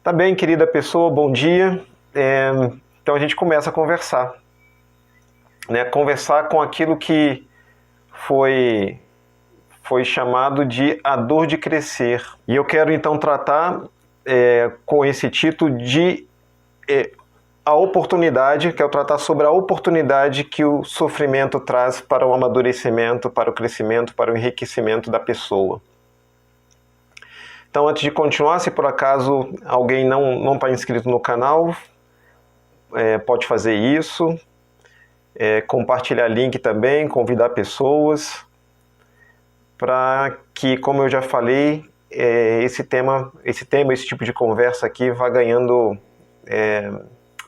Tá bem, querida pessoa, bom dia. Então a gente começa a conversar, né? Conversar com aquilo que foi chamado de a dor de crescer. E eu quero então tratar com esse título de a oportunidade, quero tratar sobre a oportunidade que o sofrimento traz para o amadurecimento, para o crescimento, para o enriquecimento da pessoa. Então, antes de continuar, se por acaso alguém não está inscrito no canal, pode fazer isso, compartilhar link também, convidar pessoas, para que, como eu já falei, esse tipo de conversa aqui vá ganhando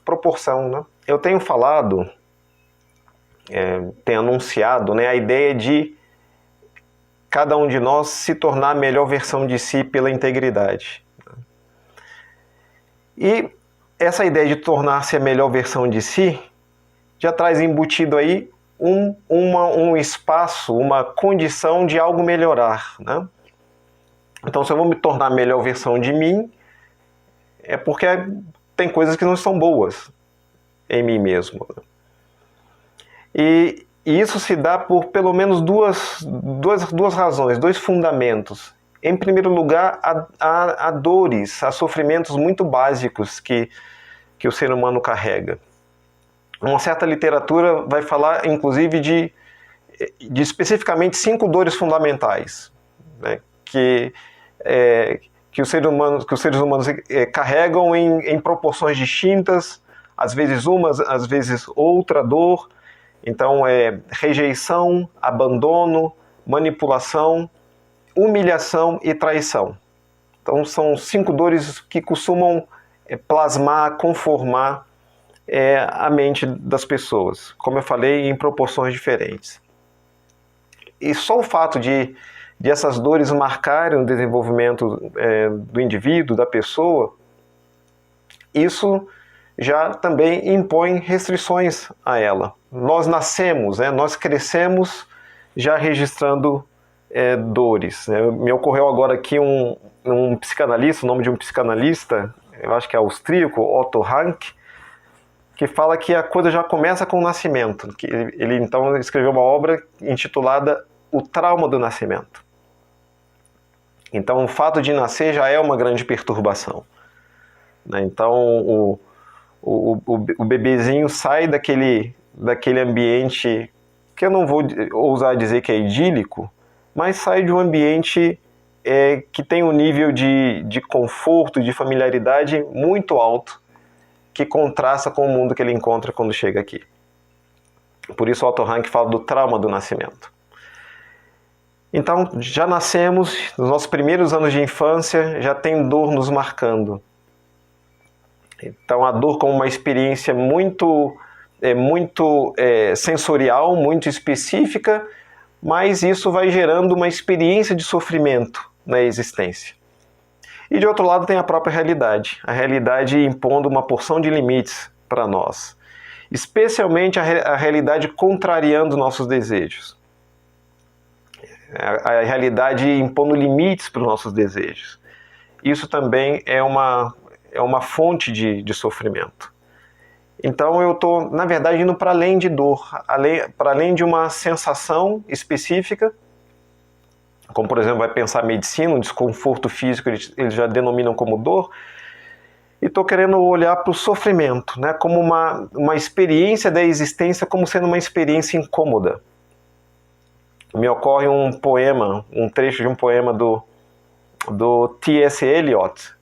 proporção, né? Eu tenho falado, tenho anunciado, né, a ideia de cada um de nós se tornar a melhor versão de si pela integridade. E essa ideia de tornar-se a melhor versão de si já traz embutido aí um espaço, uma condição de algo melhorar, né? Então, se eu vou me tornar a melhor versão de mim, é porque tem coisas que não são boas em mim mesmo. E isso se dá por pelo menos duas razões, dois fundamentos. Em primeiro lugar, há dores, há sofrimentos muito básicos que o ser humano carrega. Uma certa literatura vai falar, inclusive, de especificamente 5 dores fundamentais, né, que os seres humanos carregam em proporções distintas, às vezes uma, às vezes outra dor. Então, rejeição, abandono, manipulação, humilhação e traição. Então, são 5 dores que costumam plasmar, conformar a mente das pessoas, como eu falei, em proporções diferentes. E só o fato de essas dores marcarem o desenvolvimento do indivíduo, da pessoa, isso já também impõe restrições a ela. Nós nascemos, nós crescemos já registrando dores. Me ocorreu agora aqui um psicanalista, o nome de um psicanalista, eu acho que é austríaco, Otto Rank, que fala que a coisa já começa com o nascimento. Que ele então escreveu uma obra intitulada O Trauma do Nascimento. Então o fato de nascer já é uma grande perturbação, né? Então o bebezinho sai daquele ambiente que eu não vou ousar dizer que é idílico, mas sai de um ambiente que tem um nível de conforto, de familiaridade muito alto, que contrasta com o mundo que ele encontra quando chega aqui. Por isso Otto Rank fala do trauma do nascimento. Então, já nascemos, nos nossos primeiros anos de infância, já tem dor nos marcando. Então, a dor como uma experiência muito sensorial, muito específica, mas isso vai gerando uma experiência de sofrimento na existência. E de outro lado tem a própria realidade. A realidade impondo uma porção de limites para nós. Especialmente a realidade contrariando nossos desejos. A realidade impondo limites para os nossos desejos. Isso também é uma fonte de sofrimento. Então eu estou, na verdade, indo para além de dor, para além de uma sensação específica, como por exemplo vai pensar a medicina, um desconforto físico, eles já denominam como dor, e estou querendo olhar para o sofrimento, né, como uma experiência da existência, como sendo uma experiência incômoda. Me ocorre um trecho de um poema do T.S. Eliot,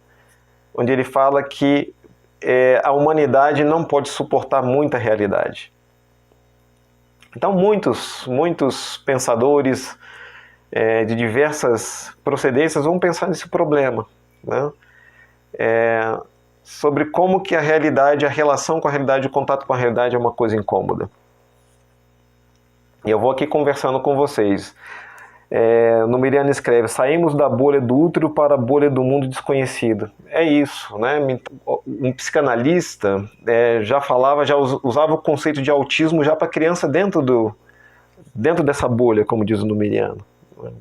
onde ele fala que a humanidade não pode suportar muita realidade. Então muitos pensadores de diversas procedências vão pensar nesse problema, né? Sobre como que a realidade, a relação com a realidade, o contato com a realidade é uma coisa incômoda. E eu vou aqui conversando com vocês. Numeriano escreve: saímos da bolha do útero para a bolha do mundo desconhecido. É isso, né? Um psicanalista já usava o conceito de autismo já para criança dentro dessa bolha, como diz o Numeriano.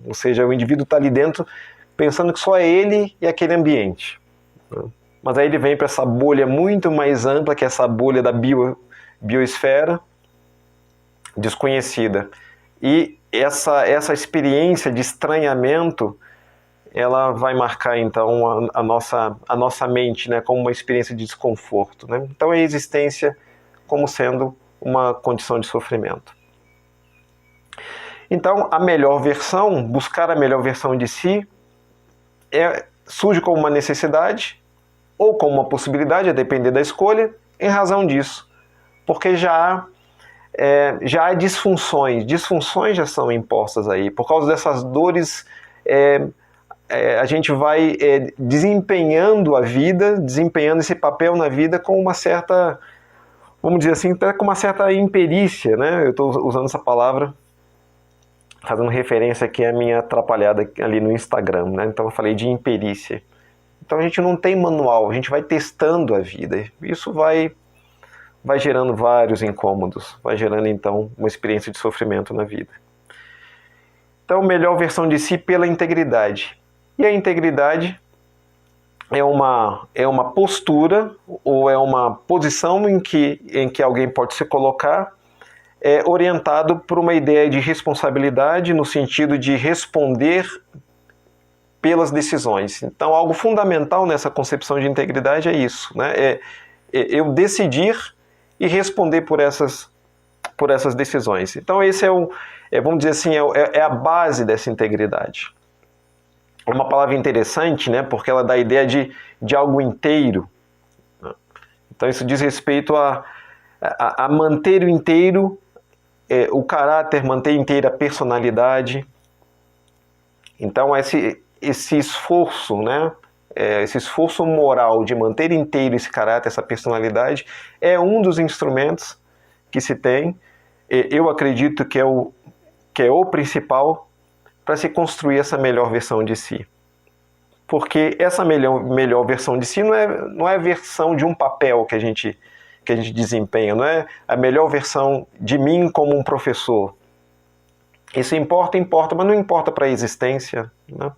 Ou seja, o indivíduo está ali dentro pensando que só é ele e aquele ambiente. Mas aí ele vem para essa bolha muito mais ampla, que é essa bolha da biosfera desconhecida. E essa experiência de estranhamento, ela vai marcar então a nossa mente, né, como uma experiência de desconforto, né? Então a existência como sendo uma condição de sofrimento. Então a melhor versão, buscar a melhor versão de si, surge como uma necessidade ou como uma possibilidade, a depender da escolha, em razão disso. Porque já há disfunções já são impostas aí. Por causa dessas dores, a gente vai desempenhando a vida, desempenhando esse papel na vida com uma certa, vamos dizer assim, até com uma certa imperícia, né? Eu estou usando essa palavra, fazendo referência aqui à minha atrapalhada ali no Instagram, né? Então eu falei de imperícia. Então a gente não tem manual, a gente vai testando a vida. Isso vai gerando vários incômodos, vai gerando então uma experiência de sofrimento na vida. Então, melhor versão de si pela integridade. E a integridade é uma postura ou é uma posição em que alguém pode se colocar orientado por uma ideia de responsabilidade no sentido de responder pelas decisões. Então, algo fundamental nessa concepção de integridade é isso, né? Eu decidir e responder por essas decisões. Então, esse vamos dizer assim, é a base dessa integridade. É uma palavra interessante, né? Porque ela dá a ideia de algo inteiro. Então, isso diz respeito a manter o inteiro, o caráter, manter inteira a personalidade. Então, esse esforço, né? Esse esforço moral de manter inteiro esse caráter, essa personalidade, é um dos instrumentos que se tem. Eu acredito que é o principal para se construir essa melhor versão de si. Porque essa melhor versão de si não é a versão de um papel que a gente desempenha, não é a melhor versão de mim como um professor. Isso importa, mas não importa para a existência, né?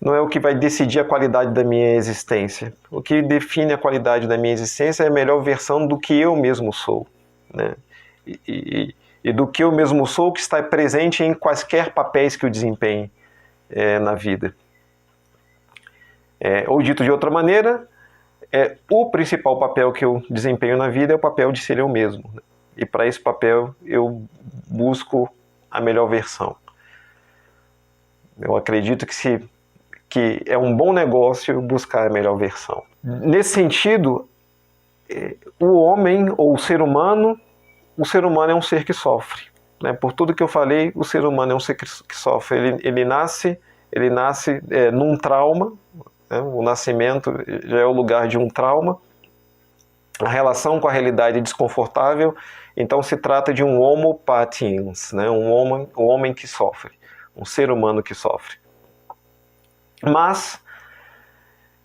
Não é o que vai decidir a qualidade da minha existência. O que define a qualidade da minha existência é a melhor versão do que eu mesmo sou, né? E do que eu mesmo sou, que está presente em quaisquer papéis que eu desempenhe na vida. Ou dito de outra maneira, o principal papel que eu desempenho na vida é o papel de ser eu mesmo, né? E para esse papel eu busco a melhor versão. Eu acredito que é um bom negócio buscar a melhor versão. Nesse sentido, o homem ou o ser humano é um ser que sofre, né? Por tudo que eu falei, o ser humano é um ser que sofre. Ele nasce num trauma, né? O nascimento já é o lugar de um trauma. A relação com a realidade é desconfortável, então se trata de um homo patiens, né? Um homem que sofre, um ser humano que sofre. Mas,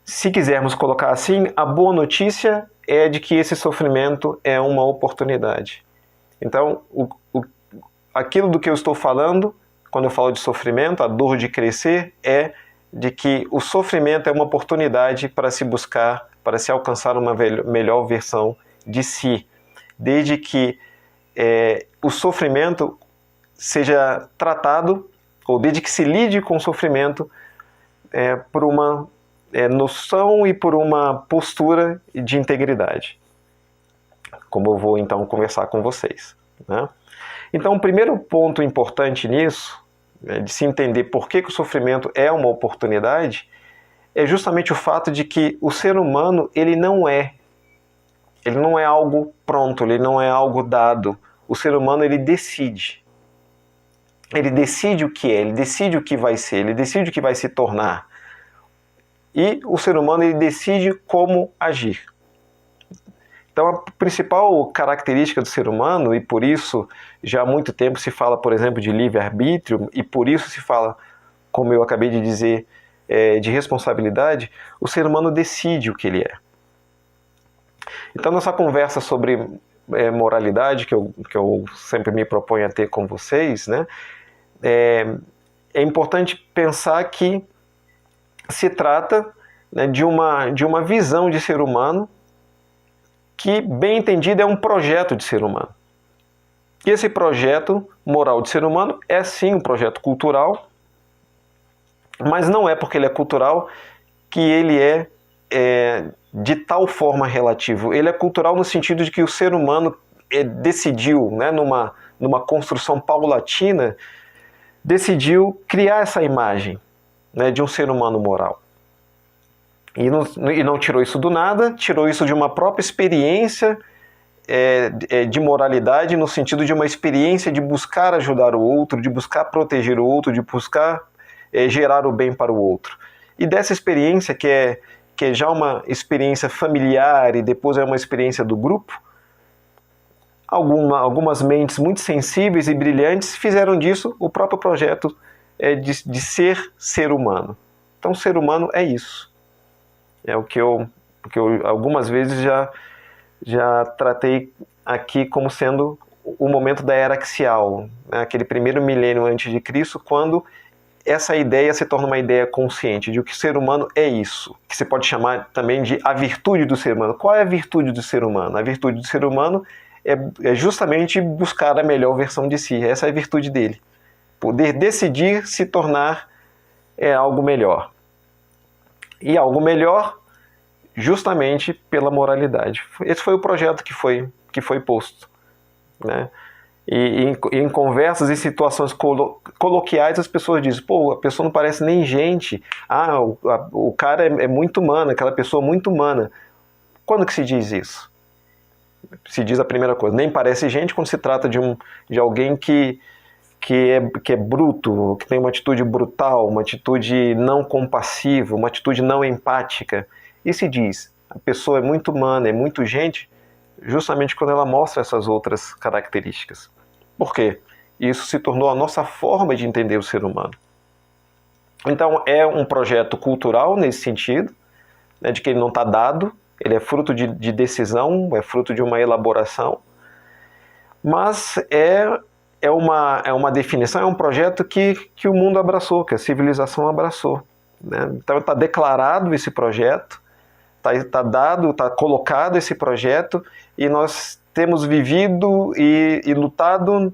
se quisermos colocar assim, a boa notícia é de que esse sofrimento é uma oportunidade. Então, aquilo do que eu estou falando, quando eu falo de sofrimento, a dor de crescer, é de que o sofrimento é uma oportunidade para se buscar, para se alcançar uma melhor versão de si. Desde que o sofrimento seja tratado, ou desde que se lide com o sofrimento por uma noção e por uma postura de integridade, como eu vou então conversar com vocês, né? Então, o primeiro ponto importante nisso, de se entender por que o sofrimento é uma oportunidade, é justamente o fato de que o ser humano ele não é algo pronto, ele não é algo dado. O ser humano ele decide. Ele decide o que é, ele decide o que vai ser, ele decide o que vai se tornar. E o ser humano ele decide como agir. Então a principal característica do ser humano, e por isso já há muito tempo se fala, por exemplo, de livre-arbítrio, e por isso se fala, como eu acabei de dizer, de responsabilidade, o ser humano decide o que ele é. Então nossa conversa sobre moralidade, que eu sempre me proponho a ter com vocês, né, é importante pensar que se trata né, de uma visão de ser humano que, bem entendido, é um projeto de ser humano. E esse projeto moral de ser humano é sim um projeto cultural, mas não é porque ele é cultural que ele é de tal forma relativo. Ele é cultural no sentido de que o ser humano decidiu, né, numa construção paulatina, decidiu criar essa imagem, né, de um ser humano moral. E não tirou isso do nada, tirou isso de uma própria experiência de moralidade, no sentido de uma experiência de buscar ajudar o outro, de buscar proteger o outro, de buscar gerar o bem para o outro. E dessa experiência, que é já uma experiência familiar e depois é uma experiência do grupo, algumas mentes muito sensíveis e brilhantes fizeram disso o próprio projeto de ser humano. Então, ser humano é isso. É o que eu algumas vezes já tratei aqui como sendo o momento da era axial, né? Aquele primeiro milênio antes de Cristo, quando essa ideia se torna uma ideia consciente de que o ser humano é isso, que se pode chamar também de a virtude do ser humano. Qual é a virtude do ser humano? A virtude do ser humano é justamente buscar a melhor versão de si. Essa é a virtude dele. Poder decidir se tornar algo melhor. E algo melhor justamente pela moralidade. Esse foi o projeto que foi posto, né? E em conversas e situações coloquiais as pessoas dizem, pô, a pessoa não parece nem gente, o cara é muito humano, aquela pessoa é muito humana. Quando que se diz isso? Se diz a primeira coisa, nem parece gente quando se trata de alguém que é bruto, que tem uma atitude brutal, uma atitude não compassiva, uma atitude não empática. E se diz, a pessoa é muito humana, é muito gente, justamente quando ela mostra essas outras características. Por quê? Isso se tornou a nossa forma de entender o ser humano. Então é um projeto cultural nesse sentido, né, de que ele não está dado, ele é fruto de decisão, é fruto de uma elaboração, mas é uma definição, é um projeto que o mundo abraçou, que a civilização abraçou, né? Então está declarado esse projeto, está dado, está colocado esse projeto, e nós temos vivido e lutado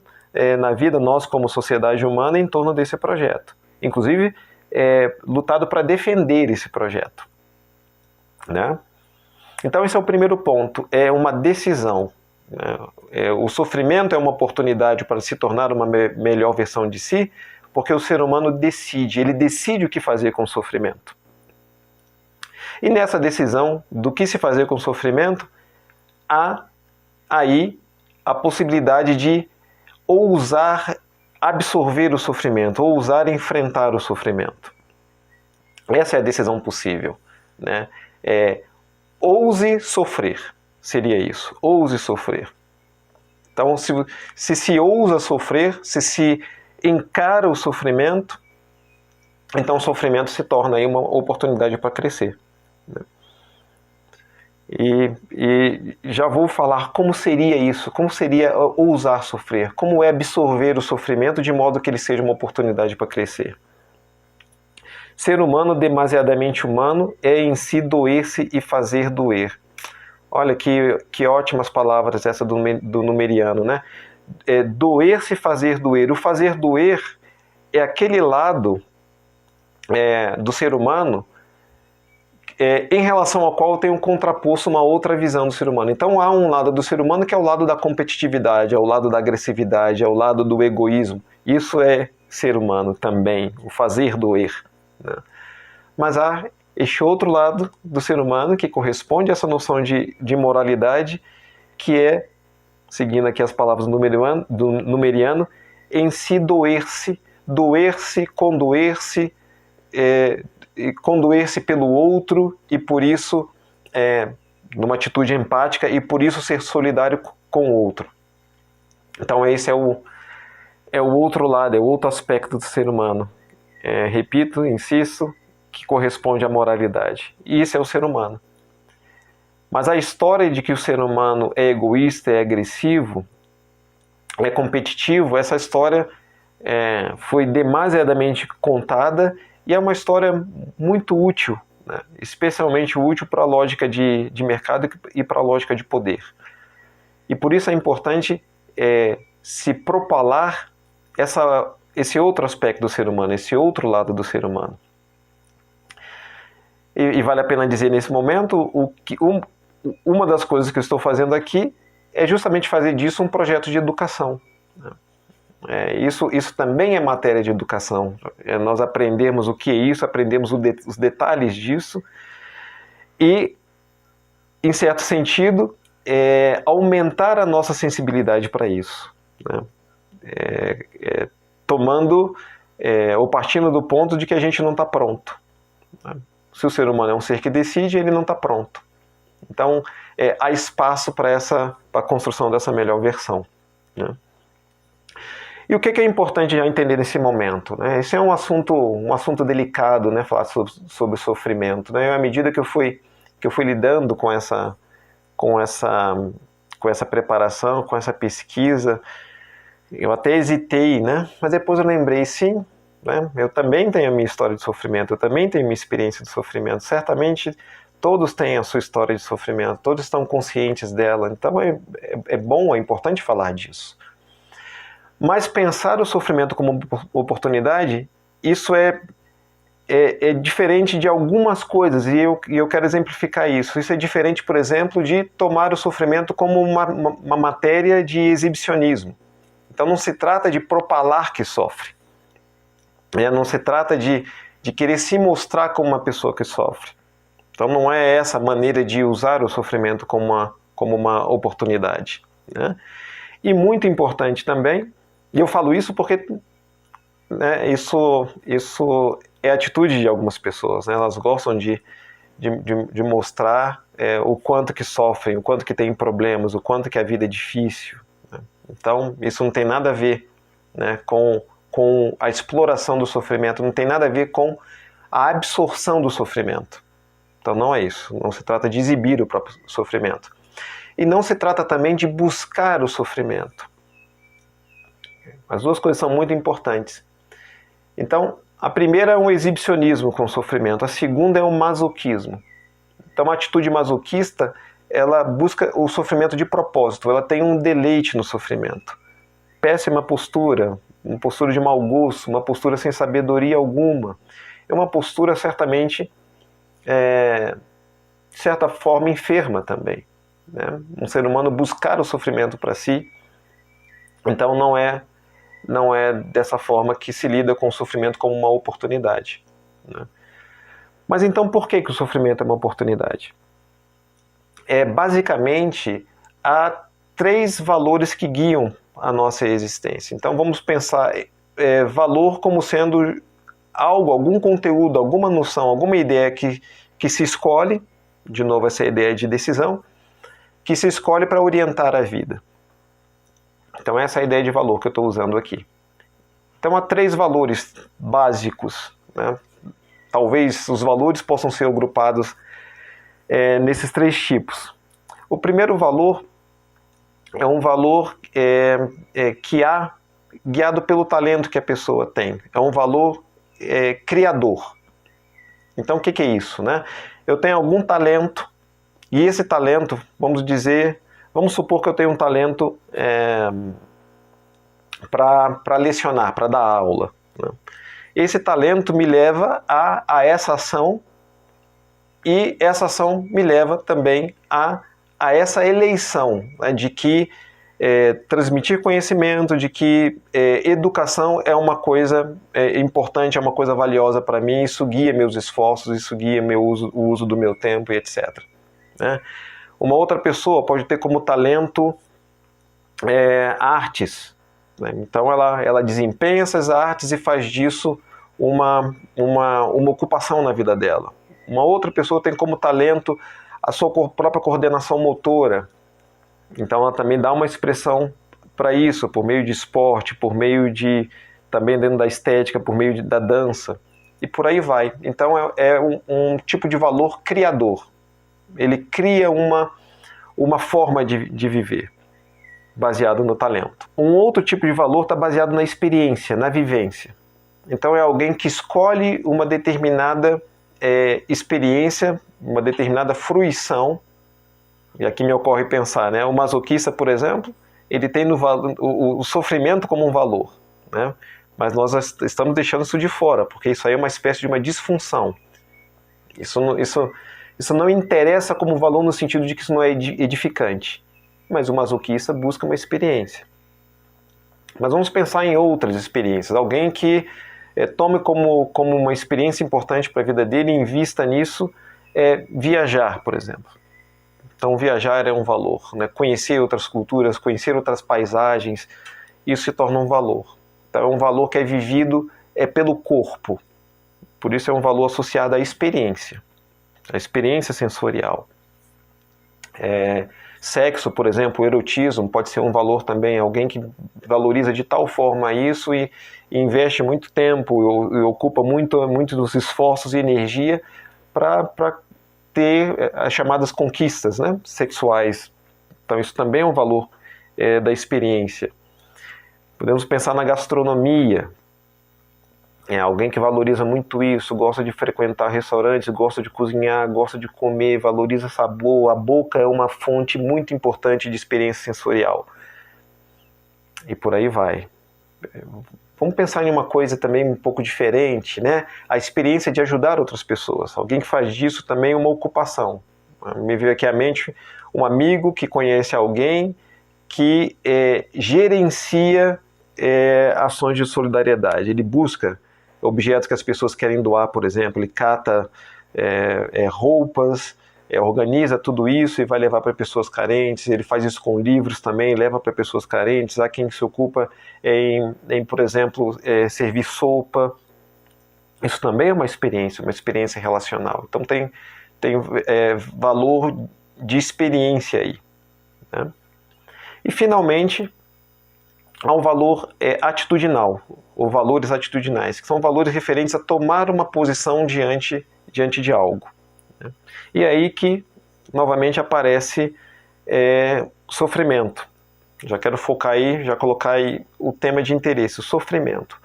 na vida, nós como sociedade humana, em torno desse projeto. Inclusive, lutado para defender esse projeto, né? Então esse é o primeiro ponto, é uma decisão. O sofrimento é uma oportunidade para se tornar uma melhor versão de si, porque o ser humano ele decide o que fazer com o sofrimento. E nessa decisão do que se fazer com o sofrimento, há aí a possibilidade de ousar absorver o sofrimento, ousar enfrentar o sofrimento. Essa é a decisão possível, né? Ouse sofrer, seria isso, ouse sofrer. Então, se ousa sofrer, se encara o sofrimento, então o sofrimento se torna aí uma oportunidade para crescer, né? E já vou falar como seria isso, como seria ousar sofrer, como é absorver o sofrimento de modo que ele seja uma oportunidade para crescer. Ser humano demasiadamente humano é em si doer-se e fazer doer. Olha que ótimas palavras essa do Numeriano, né? Doer-se e fazer doer. O fazer doer é aquele lado do ser humano em relação ao qual tem um contraposto, uma outra visão do ser humano. Então há um lado do ser humano que é o lado da competitividade, é o lado da agressividade, é o lado do egoísmo. Isso é ser humano também, o fazer doer, né? Mas há este outro lado do ser humano que corresponde a essa noção de moralidade, que é, seguindo aqui as palavras do Numeriano, em si doer-se, condoer-se, condoer-se pelo outro e por isso, numa atitude empática, e por isso ser solidário com o outro. Então esse é o outro lado, é o outro aspecto do ser humano. Repito, insisto, que corresponde à moralidade. E isso é o ser humano. Mas a história de que o ser humano é egoísta, é agressivo, é competitivo, essa história foi demasiadamente contada e é uma história muito útil, né? Especialmente útil para a lógica de mercado e para a lógica de poder. E por isso é importante se propalar esse outro aspecto do ser humano, esse outro lado do ser humano. E vale a pena dizer nesse momento, uma das coisas que eu estou fazendo aqui é justamente fazer disso um projeto de educação. Isso também é matéria de educação. Nós aprendemos o que é isso, aprendemos os detalhes disso e, em certo sentido, aumentar a nossa sensibilidade para isso, né? Tomando ou partindo do ponto de que a gente não está pronto, né? Se o ser humano é um ser que decide, ele não está pronto. Então, há espaço para a construção dessa melhor versão, né? E o que é importante já entender nesse momento, né? Esse é um assunto delicado, né? Falar sobre sofrimento, né? À medida que eu fui lidando com essa preparação, com essa pesquisa, eu até hesitei, né? Mas depois eu lembrei, sim, né? Eu também tenho a minha história de sofrimento, eu também tenho a minha experiência de sofrimento. Certamente todos têm a sua história de sofrimento, todos estão conscientes dela. Então é bom, é importante falar disso. Mas pensar o sofrimento como oportunidade, isso é diferente de algumas coisas, e eu quero exemplificar isso. Isso é diferente, por exemplo, de tomar o sofrimento como uma matéria de exibicionismo. Então não se trata de propalar que sofre. Não se trata de querer se mostrar como uma pessoa que sofre. Então não é essa maneira de usar o sofrimento como uma oportunidade, né? E muito importante também, e eu falo isso porque, né, isso é a atitude de algumas pessoas, né? Elas gostam de mostrar o quanto que sofrem, o quanto que têm problemas, o quanto que a vida é difícil, né? Então isso não tem nada a ver, né, com a exploração do sofrimento, não tem nada a ver com a absorção do sofrimento. Então não é isso, não se trata de exibir o próprio sofrimento. E não se trata também de buscar o sofrimento. As duas coisas são muito importantes. Então, a primeira é um exibicionismo com o sofrimento, a segunda é um masoquismo. Então, a atitude masoquista, ela busca o sofrimento de propósito, ela tem um deleite no sofrimento. Péssima postura, uma postura de mau gosto, uma postura sem sabedoria alguma. É uma postura certamente, de certa forma, enferma também, né? Um ser humano buscar o sofrimento para si, então não é dessa forma que se lida com o sofrimento como uma oportunidade, né? Mas então por que o sofrimento é uma oportunidade? Basicamente, há 3 valores que guiam a nossa existência. Então vamos pensar valor como sendo algo, algum conteúdo, alguma noção, alguma ideia que se escolhe, de novo essa ideia de decisão, que se escolhe para orientar a vida. Então essa é a ideia de valor que eu estou usando aqui. Então há 3 valores básicos, né? Talvez os valores possam ser agrupados nesses 3 tipos. O primeiro valor é um valor que há guiado pelo talento que a pessoa tem. É um valor criador. Então o que é isso, né? Eu tenho algum talento e esse talento, vamos supor que eu tenho um talento para lecionar, para dar aula, né? Esse talento me leva a essa ação e essa ação me leva também a essa eleição, né, de que transmitir conhecimento, de que educação é uma coisa importante, é uma coisa valiosa para mim, isso guia meus esforços, isso guia o uso do meu tempo e etc. Né? Uma outra pessoa pode ter como talento artes, né? Então ela desempenha essas artes e faz disso uma ocupação na vida dela. Uma outra pessoa tem como talento a sua própria coordenação motora. Então ela também dá uma expressão para isso, por meio de esporte, por meio de, também dentro da estética, por meio da dança, e por aí vai. Então é um tipo de valor criador. Ele cria uma forma de viver, baseado no talento. Um outro tipo de valor está baseado na experiência, na vivência. Então é alguém que escolhe uma determinada experiência, uma determinada fruição. E aqui me ocorre pensar, né? O masoquista, por exemplo, ele tem o sofrimento como um valor, né? Mas nós estamos deixando isso de fora, porque isso aí é uma espécie de uma disfunção. Isso não interessa como valor no sentido de que isso não é edificante. Mas o masoquista busca uma experiência. Mas vamos pensar em outras experiências. Alguém que tome como uma experiência importante para a vida dele e invista nisso, viajar, por exemplo. Então viajar é um valor, né? Conhecer outras culturas, conhecer outras paisagens, isso se torna um valor. Então é um valor que é vivido pelo corpo. Por isso é um valor associado à experiência sensorial. Sexo, por exemplo, o erotismo pode ser um valor também, alguém que valoriza de tal forma isso e investe muito tempo e ocupa muito dos esforços e energia para ter as chamadas conquistas, né, sexuais. Então isso também é um valor da experiência. Podemos pensar na gastronomia. Alguém que valoriza muito isso, gosta de frequentar restaurantes, gosta de cozinhar, gosta de comer, valoriza sabor. A boca é uma fonte muito importante de experiência sensorial. E por aí vai. Vamos pensar em uma coisa também um pouco diferente, né? A experiência de ajudar outras pessoas. Alguém que faz disso também uma ocupação. Me veio aqui à mente um amigo que conhece alguém que gerencia ações de solidariedade. Ele busca objetos que as pessoas querem doar, por exemplo, ele cata roupas, organiza tudo isso e vai levar para pessoas carentes. Ele faz isso com livros também, leva para pessoas carentes. Há quem se ocupa em por exemplo, servir sopa. Isso também é uma experiência relacional. Então tem valor de experiência aí, né? E finalmente há um valor atitudinal, ou valores atitudinais, que são valores referentes a tomar uma posição diante de algo, né? E aí que, novamente, aparece sofrimento. Já quero focar aí, já colocar aí o tema de interesse, o sofrimento.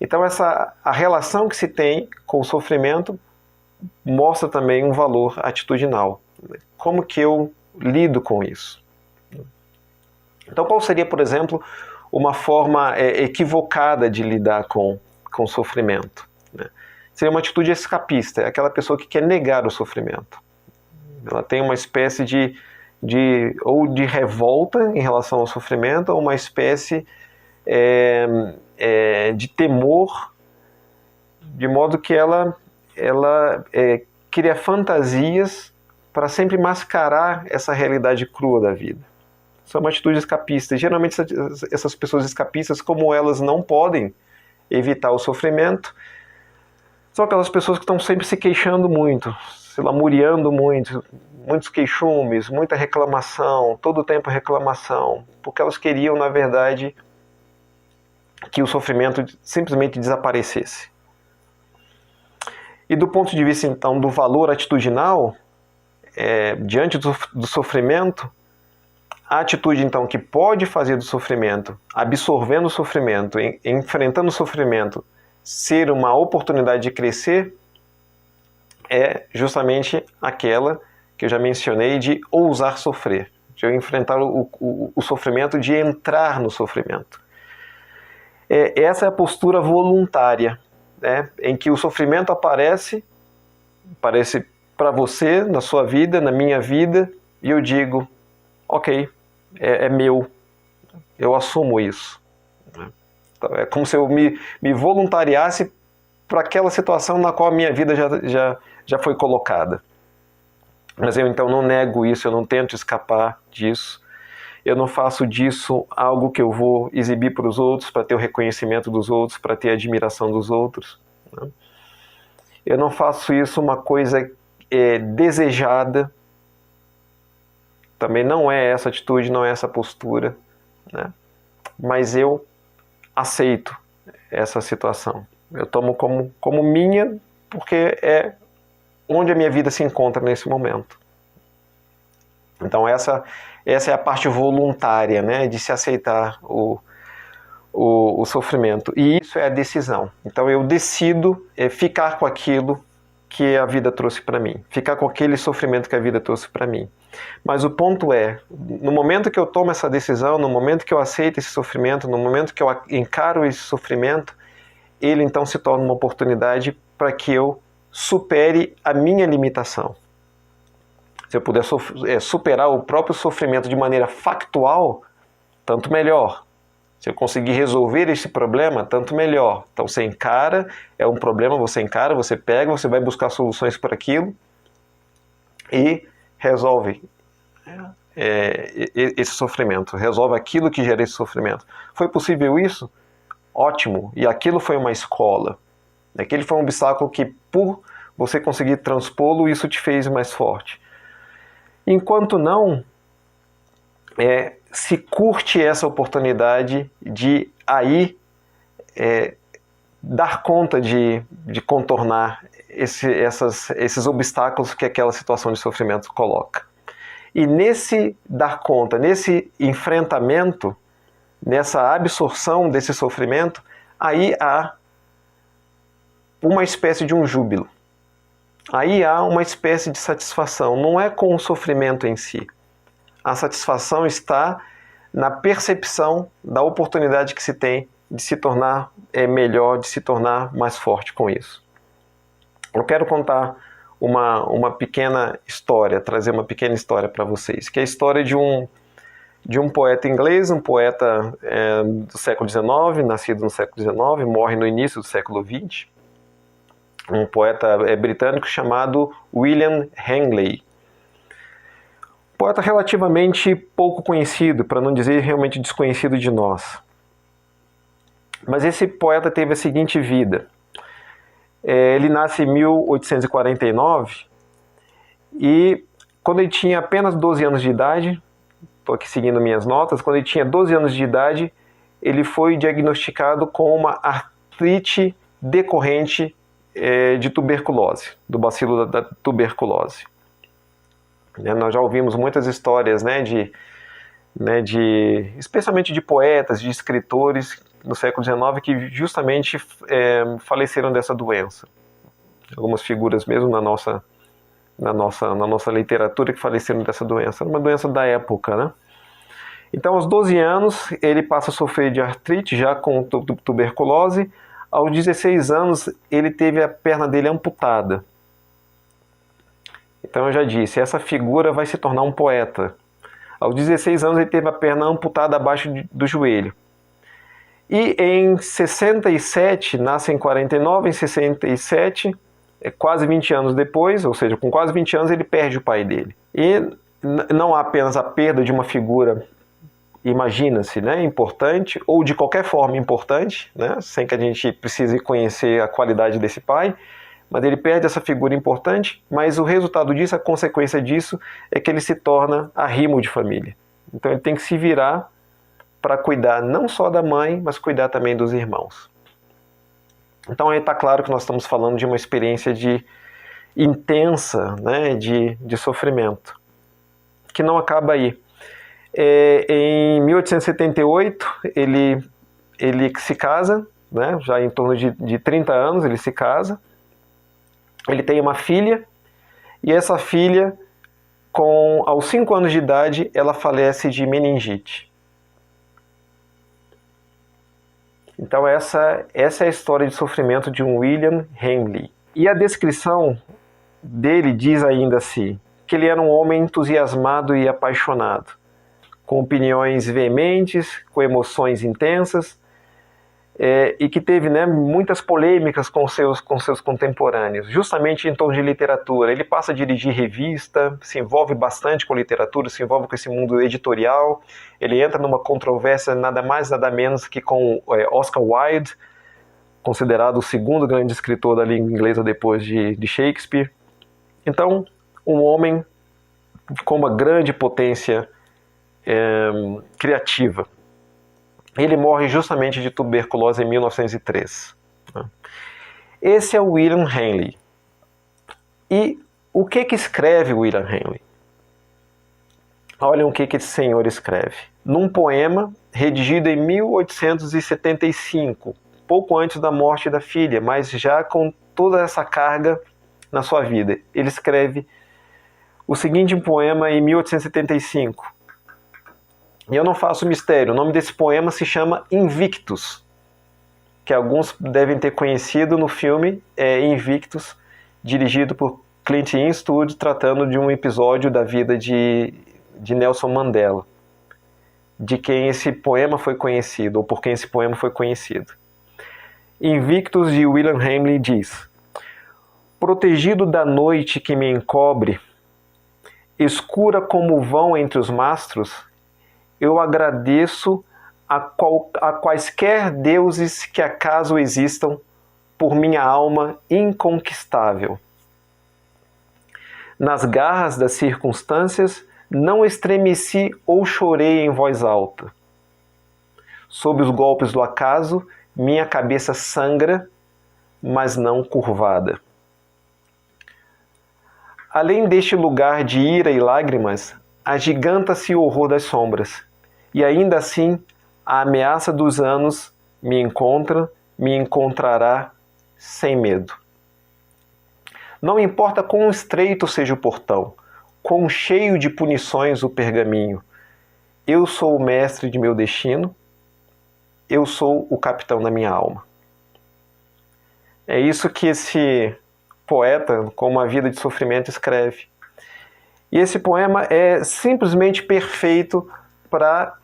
Então a relação que se tem com o sofrimento mostra também um valor atitudinal. Como que eu lido com isso? Então qual seria, por exemplo, uma forma equivocada de lidar com o sofrimento, né? Seria uma atitude escapista, é aquela pessoa que quer negar o sofrimento. Ela tem uma espécie de revolta em relação ao sofrimento, ou uma espécie de temor, de modo que ela cria fantasias para sempre mascarar essa realidade crua da vida. Isso é uma atitude escapista. E, geralmente essas pessoas escapistas, como elas não podem evitar o sofrimento, são aquelas pessoas que estão sempre se queixando muito, se lamuriando muito, muitos queixumes, muita reclamação, todo o tempo reclamação, porque elas queriam, na verdade, que o sofrimento simplesmente desaparecesse. E do ponto de vista, então, do valor atitudinal, diante do sofrimento, a atitude, então, que pode fazer do sofrimento, absorvendo o sofrimento, enfrentando o sofrimento, ser uma oportunidade de crescer, é justamente aquela que eu já mencionei de ousar sofrer, de eu enfrentar o sofrimento, de entrar no sofrimento. Essa é a postura voluntária, né, em que o sofrimento aparece para você, na sua vida, na minha vida, e eu digo, ok, é meu, eu assumo isso. Então, é como se eu me voluntariasse para aquela situação na qual a minha vida já foi colocada. Mas eu então não nego isso, eu não tento escapar disso, eu não faço disso algo que eu vou exibir para os outros, para ter o reconhecimento dos outros, para ter a admiração dos outros, né? Eu não faço isso uma coisa desejada. Também não é essa atitude, não é essa postura, né? Mas eu aceito essa situação. Eu tomo como minha, porque é onde a minha vida se encontra nesse momento. Então essa é a parte voluntária, né, de se aceitar o sofrimento. E isso é a decisão. Então eu decido ficar com aquilo que a vida trouxe para mim, ficar com aquele sofrimento que a vida trouxe para mim. Mas o ponto é, no momento que eu tomo essa decisão, no momento que eu aceito esse sofrimento, no momento que eu encaro esse sofrimento, ele então se torna uma oportunidade para que eu supere a minha limitação. Se eu puder superar o próprio sofrimento de maneira factual, tanto melhor. Se eu conseguir resolver esse problema, tanto melhor. Então você encara, é um problema, você encara, você pega, você vai buscar soluções para aquilo e resolve esse sofrimento, resolve aquilo que gera esse sofrimento. Foi possível isso? Ótimo, e aquilo foi uma escola. Aquele foi um obstáculo que, por você conseguir transpô-lo, isso te fez mais forte. Enquanto não, se curte essa oportunidade de aí dar conta de contornar esses obstáculos que aquela situação de sofrimento coloca. E nesse dar conta, nesse enfrentamento, nessa absorção desse sofrimento, aí há uma espécie de um júbilo. Aí há uma espécie de satisfação. Não é com o sofrimento em si. A satisfação está na percepção da oportunidade que se tem de se tornar melhor, de se tornar mais forte com isso. Eu quero contar uma pequena história, trazer uma pequena história para vocês, que é a história de um poeta inglês, um poeta do século XIX, nascido no século XIX, morre no início do século XX, um poeta britânico chamado William Henley. Poeta relativamente pouco conhecido, para não dizer realmente desconhecido de nós. Mas esse poeta teve a seguinte vida. Ele nasce em 1849 e quando ele tinha apenas 12 anos de idade, estou aqui seguindo minhas notas, quando ele tinha 12 anos de idade, ele foi diagnosticado com uma artrite decorrente de tuberculose, do bacilo da tuberculose. Nós já ouvimos muitas histórias, especialmente de poetas, de escritores no século XIX que justamente faleceram dessa doença. Algumas figuras mesmo na nossa literatura que faleceram dessa doença. Era uma doença da época, né? Então, aos 12 anos, ele passa a sofrer de artrite, já com tuberculose. Aos 16 anos, ele teve a perna dele amputada. Então, eu já disse, essa figura vai se tornar um poeta. Aos 16 anos, ele teve a perna amputada abaixo do joelho. E em 67, nasce em 49, em 67, quase 20 anos depois, ou seja, com quase 20 anos, ele perde o pai dele. E não há apenas a perda de uma figura, imagina-se, importante, ou de qualquer forma importante, sem que a gente precise conhecer a qualidade desse pai, mas ele perde essa figura importante, mas o resultado disso, a consequência disso, é que ele se torna arrimo de família. Então ele tem que se virar para cuidar não só da mãe, mas cuidar também dos irmãos. Então aí está claro que nós estamos falando de uma experiência intensa, de sofrimento, que não acaba aí. Em 1878, ele se casa, já em torno de 30 anos ele se casa, ele tem uma filha, e essa filha, aos 5 anos de idade, ela falece de meningite. Então essa é a história de sofrimento de um William Henley. E a descrição dele diz ainda assim, que ele era um homem entusiasmado e apaixonado, com opiniões veementes, com emoções intensas, e que teve muitas polêmicas com seus contemporâneos, justamente em torno de literatura. Ele passa a dirigir revista, se envolve bastante com literatura, se envolve com esse mundo editorial. Ele entra numa controvérsia nada mais, nada menos que com Oscar Wilde, considerado o segundo grande escritor da língua inglesa depois de Shakespeare. Então, um homem com uma grande potência criativa. Ele morre justamente de tuberculose em 1903. Esse é o William Henley. E o que escreve William Henley? Olhem o que esse senhor escreve. Num poema redigido em 1875, pouco antes da morte da filha, mas já com toda essa carga na sua vida. Ele escreve o seguinte poema em 1875. E eu não faço mistério, o nome desse poema se chama Invictus, que alguns devem ter conhecido no filme Invictus, dirigido por Clint Eastwood, tratando de um episódio da vida de Nelson Mandela, de quem esse poema foi conhecido, ou por quem esse poema foi conhecido. Invictus, de William Henley, diz: protegido da noite que me encobre, escura como o vão entre os mastros, eu agradeço a quaisquer deuses que acaso existam por minha alma inconquistável. Nas garras das circunstâncias, não estremeci ou chorei em voz alta. Sob os golpes do acaso, minha cabeça sangra, mas não curvada. Além deste lugar de ira e lágrimas, agiganta-se o horror das sombras, e ainda assim a ameaça dos anos me encontrará sem medo. Não importa quão estreito seja o portão, quão cheio de punições o pergaminho, eu sou o mestre de meu destino, eu sou o capitão da minha alma. É isso que esse poeta, com uma vida de sofrimento, escreve. E esse poema é simplesmente perfeito para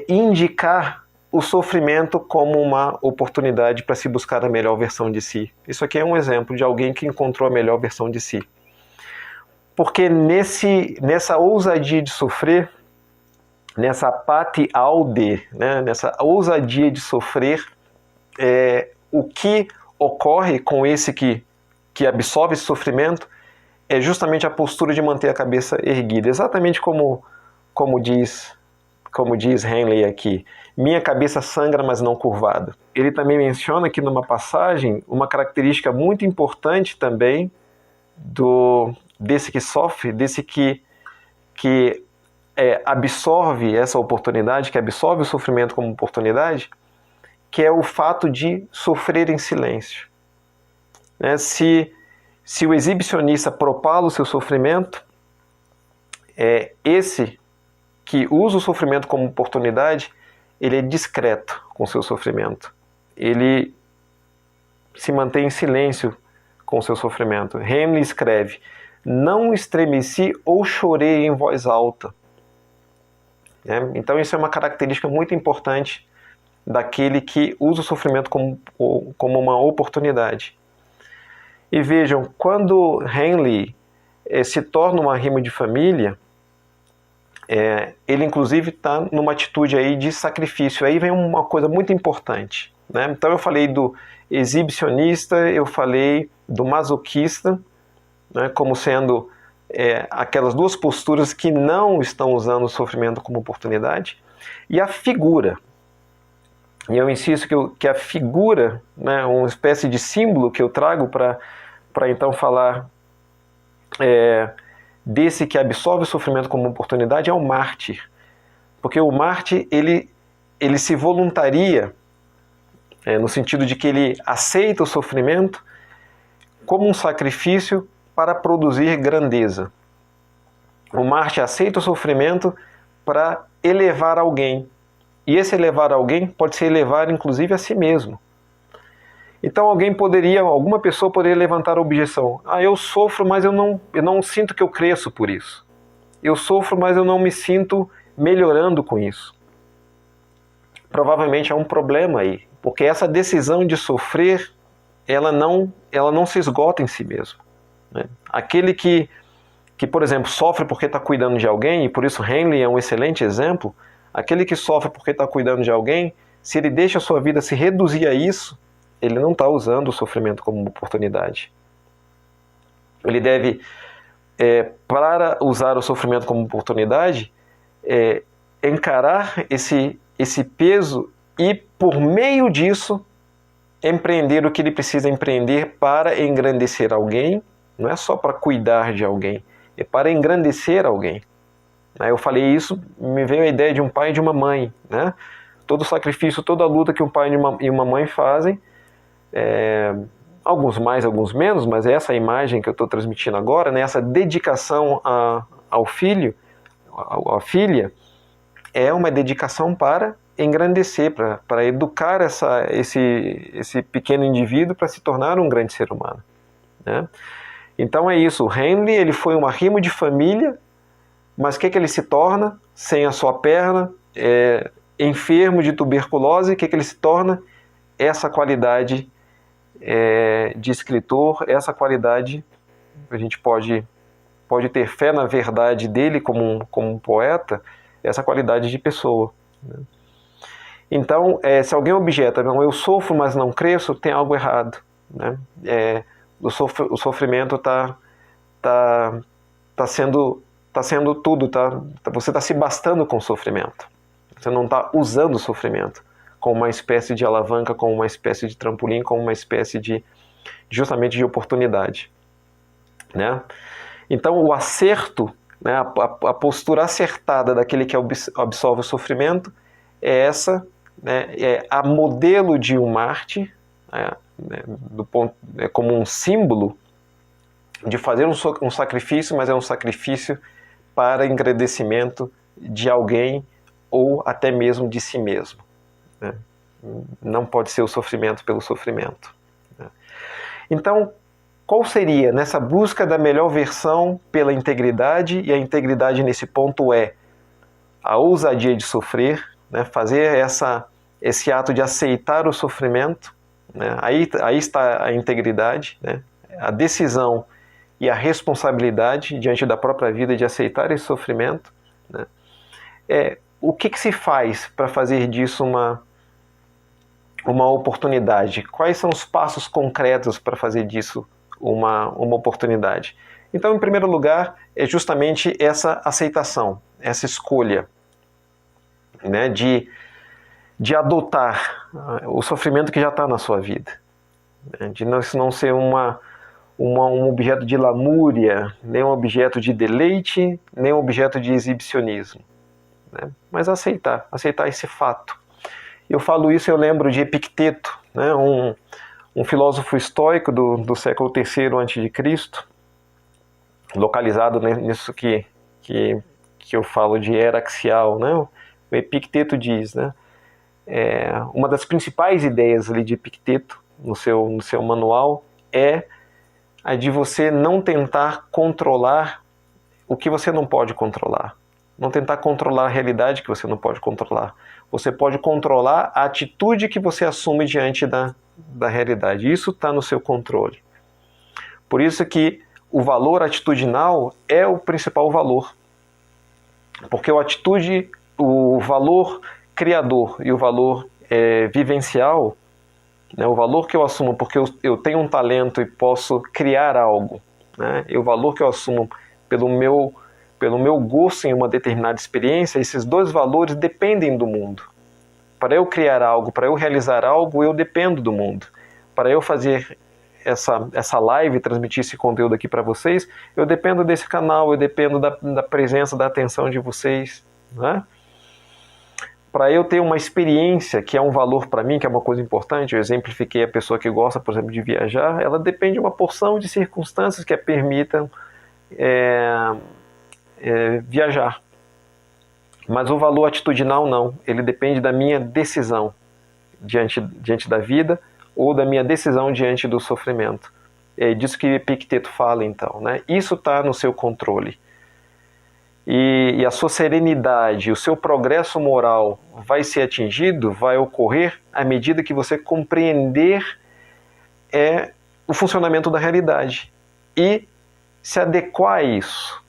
indicar o sofrimento como uma oportunidade para se buscar a melhor versão de si. Isso aqui é um exemplo de alguém que encontrou a melhor versão de si. Porque nessa ousadia de sofrer, nessa pati aude, né, nessa ousadia de sofrer, o que ocorre com esse que absorve esse sofrimento é justamente a postura de manter a cabeça erguida. Exatamente como diz Henley aqui, minha cabeça sangra, mas não curvada. Ele também menciona aqui numa passagem uma característica muito importante também desse que sofre, desse que absorve essa oportunidade, que absorve o sofrimento como oportunidade, que é o fato de sofrer em silêncio. Né? Se o exibicionista propala o seu sofrimento, esse que usa o sofrimento como oportunidade, ele é discreto com o seu sofrimento. Ele se mantém em silêncio com o seu sofrimento. Henley escreve: não estremeci ou chorei em voz alta. Então isso é uma característica muito importante daquele que usa o sofrimento como uma oportunidade. E vejam, quando Henley se torna uma rima de família, ele inclusive está numa atitude aí de sacrifício. Aí vem uma coisa muito importante, né? Então eu falei do exibicionista, eu falei do masoquista, né, como sendo aquelas duas posturas que não estão usando o sofrimento como oportunidade, e a figura. E eu insisto que a figura, né, uma espécie de símbolo que eu trago para então falar desse que absorve o sofrimento como oportunidade, é o mártir. Porque o mártir, ele se voluntaria, no sentido de que ele aceita o sofrimento como um sacrifício para produzir grandeza. O mártir aceita o sofrimento para elevar alguém. E esse elevar alguém pode ser elevar inclusive a si mesmo. Então alguma pessoa poderia levantar a objeção: eu sofro, mas eu não sinto que eu cresço por isso. Eu sofro, mas eu não me sinto melhorando com isso. Provavelmente há um problema aí, porque essa decisão de sofrer, ela não se esgota em si mesmo, né? Aquele que, por exemplo, sofre porque está cuidando de alguém, e por isso Henley é um excelente exemplo, aquele que sofre porque está cuidando de alguém, se ele deixa a sua vida se reduzir a isso, ele não está usando o sofrimento como uma oportunidade. Ele deve, para usar o sofrimento como oportunidade, encarar esse peso e, por meio disso, empreender o que ele precisa empreender para engrandecer alguém. Não é só para cuidar de alguém, é para engrandecer alguém. Eu falei isso, me veio a ideia de um pai e de uma mãe, né? Todo o sacrifício, toda a luta que um pai e uma mãe fazem alguns mais, alguns menos, mas essa imagem que eu estou transmitindo agora, né, essa dedicação ao filho, à filha, é uma dedicação para engrandecer, para educar esse pequeno indivíduo para se tornar um grande ser humano, né? Então é isso, o Henley, ele foi um arrimo de família, mas o que ele se torna? Sem a sua perna, enfermo de tuberculose, o que ele se torna? Essa qualidade de escritor, essa qualidade, a gente pode ter fé na verdade dele como um poeta, essa qualidade de pessoa, né? Então, se alguém objeta, não, eu sofro, mas não cresço, tem algo errado, né? O sofrimento está sendo tudo, você está se bastando com o sofrimento. Você não está usando o sofrimento como uma espécie de alavanca, como uma espécie de trampolim, como uma espécie justamente de oportunidade, né? Então, o acerto, né, a postura acertada daquele que absorve o sofrimento é essa, né, a modelo de um mártir, né, como um símbolo de fazer um sacrifício, mas é um sacrifício para engrandecimento de alguém ou até mesmo de si mesmo, né? Não pode ser o sofrimento pelo sofrimento, né? Então, qual seria, nessa busca da melhor versão pela integridade, e a integridade nesse ponto é a ousadia de sofrer, né? Fazer esse ato de aceitar o sofrimento, né? Aí está a integridade, né? A decisão e a responsabilidade diante da própria vida de aceitar esse sofrimento, né? O que se faz para fazer disso uma oportunidade? Quais são os passos concretos para fazer disso uma oportunidade? Então, em primeiro lugar, é justamente essa aceitação, essa escolha, né, de adotar o sofrimento que já está na sua vida, né, de não ser um objeto de lamúria, nem um objeto de deleite, nem um objeto de exibicionismo, né, mas aceitar esse fato. Eu falo isso, eu lembro de Epicteto, né, um filósofo estoico do século III a.C., localizado nisso que eu falo de era axial, né? O Epicteto diz, né, uma das principais ideias ali de Epicteto no seu manual é a de você não tentar controlar o que você não pode controlar. Não tentar controlar a realidade que você não pode controlar. Você pode controlar a atitude que você assume diante da realidade. Isso está no seu controle. Por isso que o valor atitudinal é o principal valor. Porque o valor criador e o valor vivencial, né, o valor que eu assumo porque eu tenho um talento e posso criar algo, né, e o valor que eu assumo pelo meu gosto em uma determinada experiência, esses dois valores dependem do mundo. Para eu criar algo, para eu realizar algo, eu dependo do mundo. Para eu fazer essa live, transmitir esse conteúdo aqui para vocês, eu dependo desse canal, eu dependo da presença, da atenção de vocês, né? Para eu ter uma experiência que é um valor para mim, que é uma coisa importante, eu exemplifiquei a pessoa que gosta, por exemplo, de viajar, ela depende de uma porção de circunstâncias que a permitam viajar. Mas o valor atitudinal não, ele depende da minha decisão diante da vida ou da minha decisão diante do sofrimento. É disso que Epicteto fala, então, né? Isso está no seu controle. E a sua serenidade, o seu progresso moral vai ser atingido, vai ocorrer à medida que você compreender o funcionamento da realidade e se adequar a isso.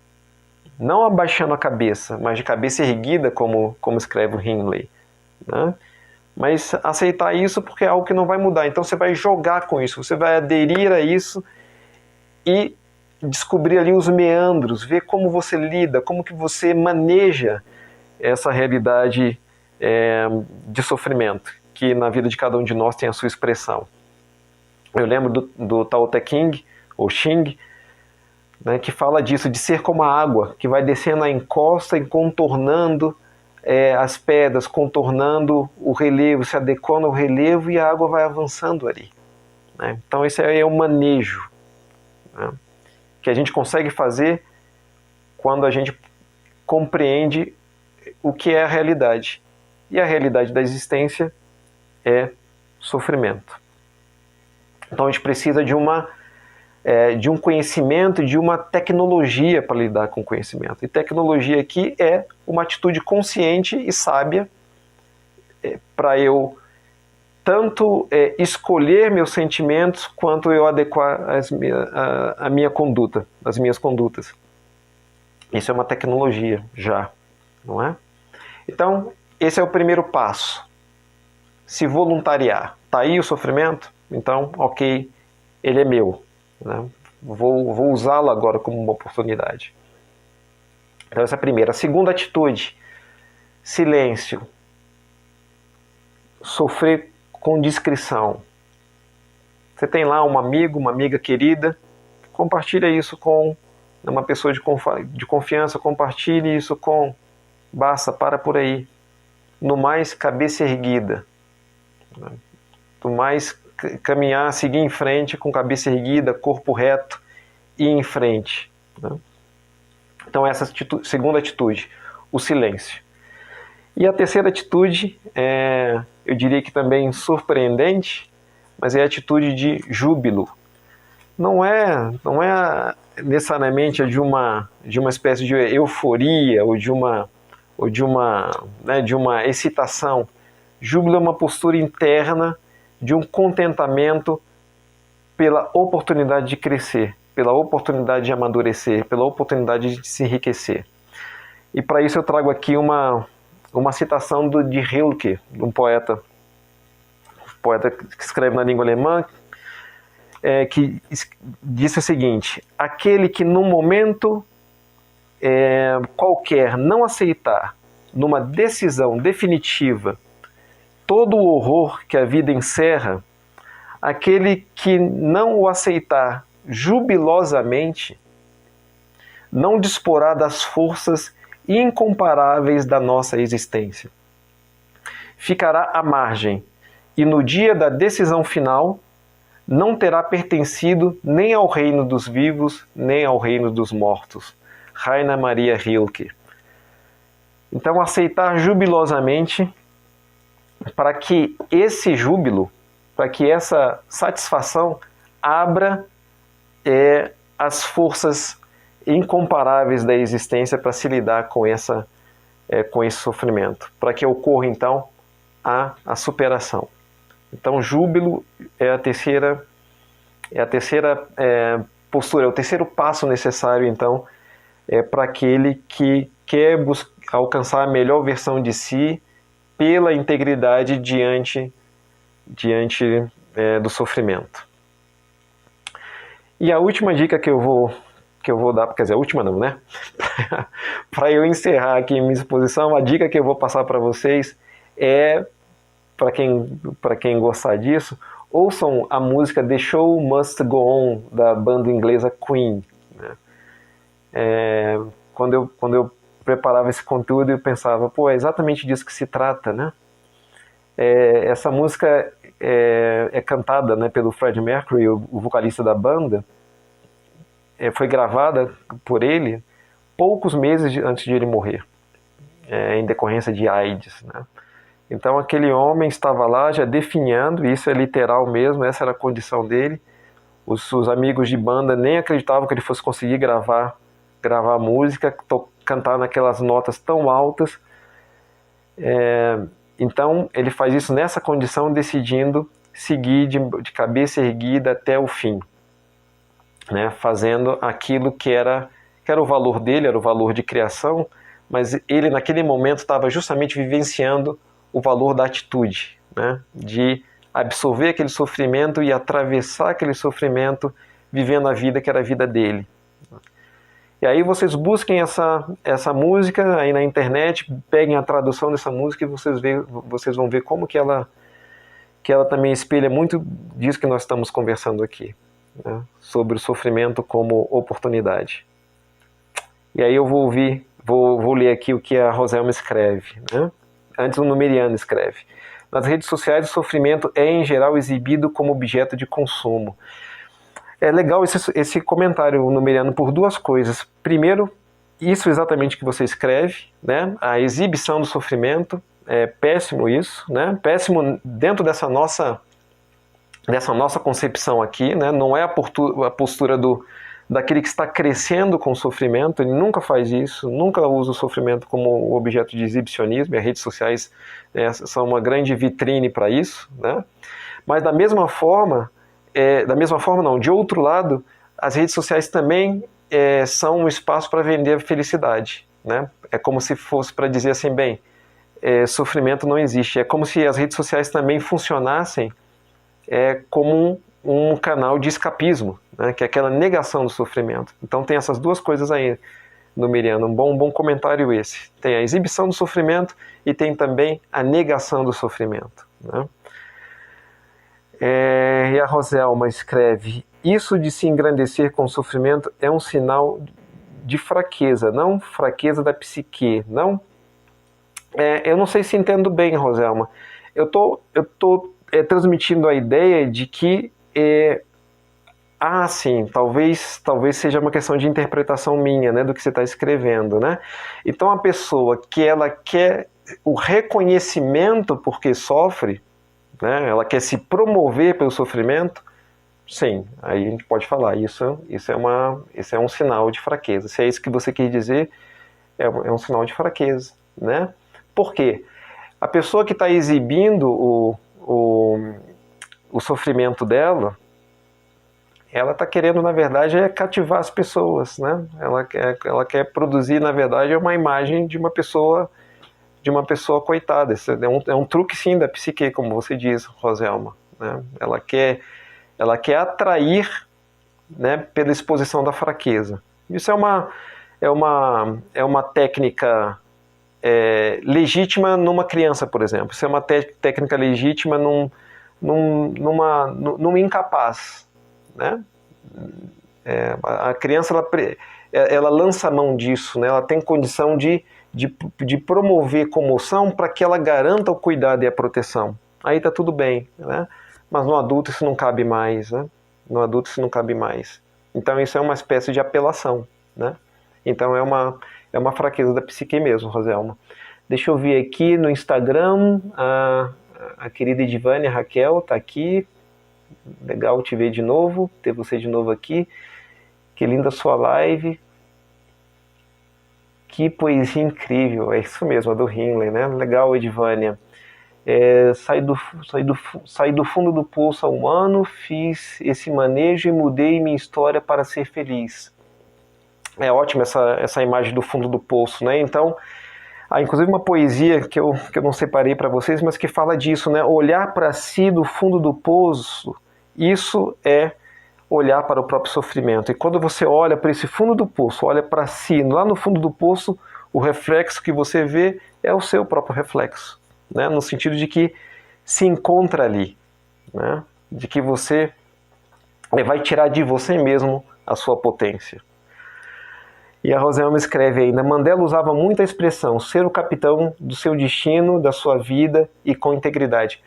Não abaixando a cabeça, mas de cabeça erguida, como escreve o Henley, né? Mas aceitar isso porque é algo que não vai mudar. Então você vai jogar com isso, você vai aderir a isso e descobrir ali os meandros, ver como você lida, como que você maneja essa realidade de sofrimento, que na vida de cada um de nós tem a sua expressão. Eu lembro do Tao Te Ching, ou Xing, né, que fala disso, de ser como a água, que vai descendo a encosta e contornando as pedras, contornando o relevo, se adequando ao relevo, e a água vai avançando ali, né? Então esse é o manejo, né, que a gente consegue fazer quando a gente compreende o que é a realidade. E a realidade da existência é sofrimento. Então a gente precisa de um conhecimento, de uma tecnologia para lidar com o conhecimento. E tecnologia aqui é uma atitude consciente e sábia para eu tanto escolher meus sentimentos quanto eu adequar a minha conduta, as minhas condutas. Isso é uma tecnologia já, não é? Então, esse é o primeiro passo. Se voluntariar. Está aí o sofrimento? Então, ok, ele é meu, né? Vou usá-lo agora como uma oportunidade. Então, essa é a primeira. A segunda atitude, silêncio. Sofrer com discrição. Você tem lá um amigo, uma amiga querida, compartilha isso com uma pessoa de confiança, compartilhe isso com... Basta, para por aí. No mais, cabeça erguida. No mais, caminhar, seguir em frente com cabeça erguida, corpo reto e em frente. Então essa segunda atitude, o silêncio. E a terceira atitude, eu diria que também surpreendente, mas é a atitude de júbilo. Não é necessariamente de uma espécie de euforia ou de uma excitação. Júbilo é uma postura interna de um contentamento pela oportunidade de crescer, pela oportunidade de amadurecer, pela oportunidade de se enriquecer. E para isso eu trago aqui uma citação de Rilke, um poeta que escreve na língua alemã, que disse o seguinte: aquele que num momento qualquer não aceitar, numa decisão definitiva, todo o horror que a vida encerra, aquele que não o aceitar jubilosamente, não disporá das forças incomparáveis da nossa existência. Ficará à margem e no dia da decisão final não terá pertencido nem ao reino dos vivos, nem ao reino dos mortos. Rainer Maria Rilke. Então, aceitar jubilosamente para que esse júbilo, para que essa satisfação abra as forças incomparáveis da existência para se lidar com esse sofrimento, para que ocorra então a superação. Então, júbilo é a terceira postura, é o terceiro passo necessário então para aquele que quer alcançar a melhor versão de si pela integridade diante do sofrimento. E a última dica que eu vou dar, quer dizer, a última não, né? Para eu encerrar aqui minha exposição, a dica que eu vou passar para vocês é, para quem gostar disso, ouçam a música The Show Must Go On, da banda inglesa Queen. Né? Quando eu preparava esse conteúdo, eu pensava, é exatamente disso que se trata, né? Essa música é cantada, né, pelo Freddie Mercury, o vocalista da banda. Foi gravada por ele poucos meses antes de ele morrer, em decorrência de AIDS, né? Então aquele homem estava lá já definhando, isso é literal mesmo, essa era a condição dele. Os amigos de banda nem acreditavam que ele fosse conseguir gravar a música, cantar naquelas notas tão altas. Então ele faz isso nessa condição, decidindo seguir de cabeça erguida até o fim, né? Fazendo aquilo que era o valor dele, era o valor de criação, mas ele naquele momento estava justamente vivenciando o valor da atitude, né? De absorver aquele sofrimento e atravessar aquele sofrimento vivendo a vida que era a vida dele. E aí vocês busquem essa música aí na internet, peguem a tradução dessa música e vocês vão ver como que ela também espelha muito disso que nós estamos conversando aqui, né? Sobre o sofrimento como oportunidade. E aí eu vou ler aqui o que a Roselma escreve, né? Antes o Numeriano escreve. Nas redes sociais, o sofrimento é, em geral, exibido como objeto de consumo. É legal esse comentário, Numeriano, por duas coisas. Primeiro, isso exatamente que você escreve, né? A exibição do sofrimento, é péssimo isso, né? Péssimo dentro dessa nossa concepção aqui, né? Não é a postura daquele que está crescendo com o sofrimento, ele nunca faz isso, nunca usa o sofrimento como objeto de exibicionismo, e as redes sociais são uma grande vitrine para isso, né? Mas da mesma forma não, de outro lado, as redes sociais também são um espaço para vender a felicidade, né? É como se fosse para dizer assim, bem, sofrimento não existe, é como se as redes sociais também funcionassem como um canal de escapismo, né? Que é aquela negação do sofrimento. Então tem essas duas coisas aí, Numeriano, um bom comentário esse. Tem a exibição do sofrimento e tem também a negação do sofrimento, né? E a Roselma escreve: isso de se engrandecer com o sofrimento é um sinal de fraqueza, não fraqueza da psique, não? Eu não sei se entendo bem, Roselma. Eu tô transmitindo a ideia de que sim, talvez seja uma questão de interpretação minha, né, do que você está escrevendo, né? Então a pessoa que ela quer o reconhecimento porque sofre, né, ela quer se promover pelo sofrimento, sim, aí a gente pode falar, isso é um sinal de fraqueza. Se é isso que você quer dizer, é um sinal de fraqueza, né? Por quê? A pessoa que está exibindo o sofrimento dela, ela está querendo, na verdade, cativar as pessoas, né? Ela quer produzir, na verdade, uma imagem de uma pessoa coitada. Isso é um truque, sim, da psique, como você diz, Roselma, né? Ela quer atrair, né, pela exposição da fraqueza. Isso é uma técnica legítima numa criança, por exemplo. Isso é uma técnica legítima num incapaz, né? A criança ela lança a mão disso, né? Ela tem condição de promover comoção para que ela garanta o cuidado e a proteção. Aí está tudo bem, né? Mas no adulto isso não cabe mais, né? No adulto isso não cabe mais. Então isso é uma espécie de apelação, né? Então é uma fraqueza da psique mesmo, Roselma. Deixa eu ver aqui no Instagram, a querida Edivânia Raquel está aqui. Legal te ver de novo, ter você de novo aqui. Que linda sua live. Que poesia incrível, é isso mesmo, a do Hindley, né? Legal, Edivânia. Saí do fundo do poço há um ano, fiz esse manejo e mudei minha história para ser feliz. É ótima essa imagem do fundo do poço, né? Então, inclusive uma poesia que eu não separei para vocês, mas que fala disso, né? Olhar para si do fundo do poço, isso é olhar para o próprio sofrimento. E quando você olha para esse fundo do poço, olha para si, lá no fundo do poço, o reflexo que você vê é o seu próprio reflexo, né? No sentido de que se encontra ali, né? De que você vai tirar de você mesmo a sua potência. E a Roselma escreve ainda: Mandela usava muito a expressão ser o capitão do seu destino, da sua vida e com integridade.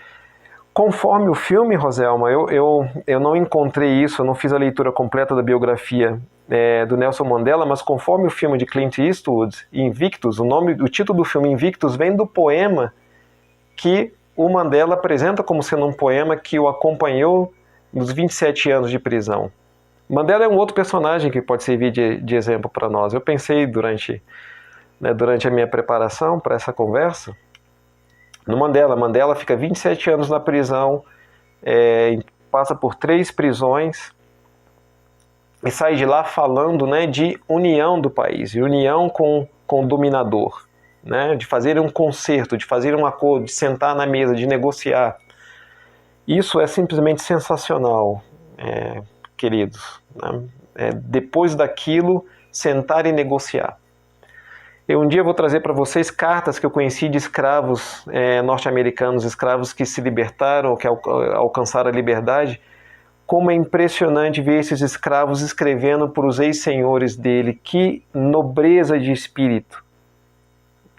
Conforme o filme, Roselma, eu não encontrei isso, eu não fiz a leitura completa da biografia do Nelson Mandela, mas conforme o filme de Clint Eastwood, Invictus, o título do filme Invictus vem do poema que o Mandela apresenta como sendo um poema que o acompanhou nos 27 anos de prisão. Mandela é um outro personagem que pode servir de exemplo para nós. Eu pensei durante a minha preparação para essa conversa no Mandela. Mandela fica 27 anos na prisão, passa por 3 prisões e sai de lá falando, né, de união do país, de união com o dominador, né, de fazer um concerto, de fazer um acordo, de sentar na mesa, de negociar. Isso é simplesmente sensacional, queridos, né? Depois daquilo, sentar e negociar. Um dia eu vou trazer para vocês cartas que eu conheci de escravos norte-americanos, escravos que se libertaram, que alcançaram a liberdade. Como é impressionante ver esses escravos escrevendo para os ex-senhores dele. Que nobreza de espírito.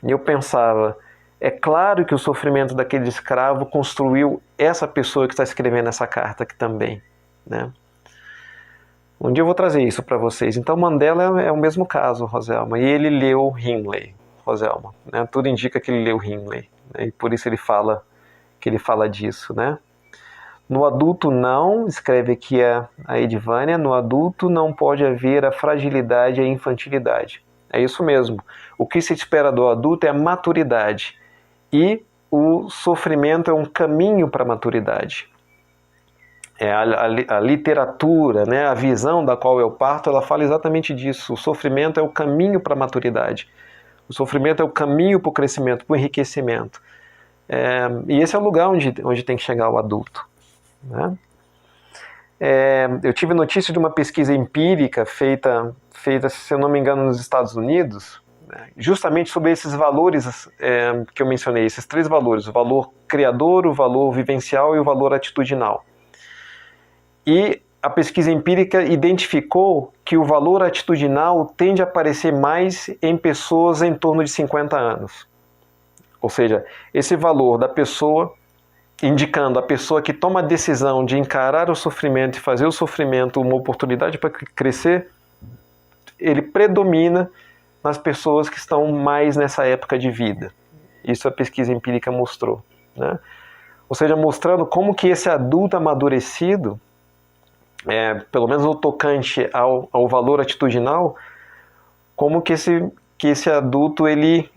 E eu pensava, É claro que o sofrimento daquele escravo construiu essa pessoa que está escrevendo essa carta aqui também, né? Um dia eu vou trazer isso para vocês. Então Mandela é o mesmo caso, Roselma, e ele leu Hindley, Roselma, né? Tudo indica que ele leu Hindley, né? E por isso ele fala disso, né? No adulto não, escreve aqui a Edvânia, no adulto não pode haver a fragilidade e a infantilidade. É isso mesmo. O que se espera do adulto é a maturidade. E o sofrimento é um caminho para a maturidade. A literatura, né, a visão da qual eu parto, ela fala exatamente disso. O sofrimento é o caminho para a maturidade. O sofrimento é o caminho para o crescimento, para o enriquecimento. E esse é o lugar onde tem que chegar o adulto, né? Eu tive notícia de uma pesquisa empírica feita, se eu não me engano, nos Estados Unidos, né, justamente sobre esses valores que eu mencionei, esses 3 valores, o valor criador, o valor vivencial e o valor atitudinal. E a pesquisa empírica identificou que o valor atitudinal tende a aparecer mais em pessoas em torno de 50 anos. Ou seja, esse valor da pessoa, indicando a pessoa que toma a decisão de encarar o sofrimento e fazer o sofrimento uma oportunidade para crescer, ele predomina nas pessoas que estão mais nessa época de vida. Isso a pesquisa empírica mostrou, né? Ou seja, mostrando como que esse adulto amadurecido, pelo menos no tocante ao valor atitudinal, como que esse adulto ele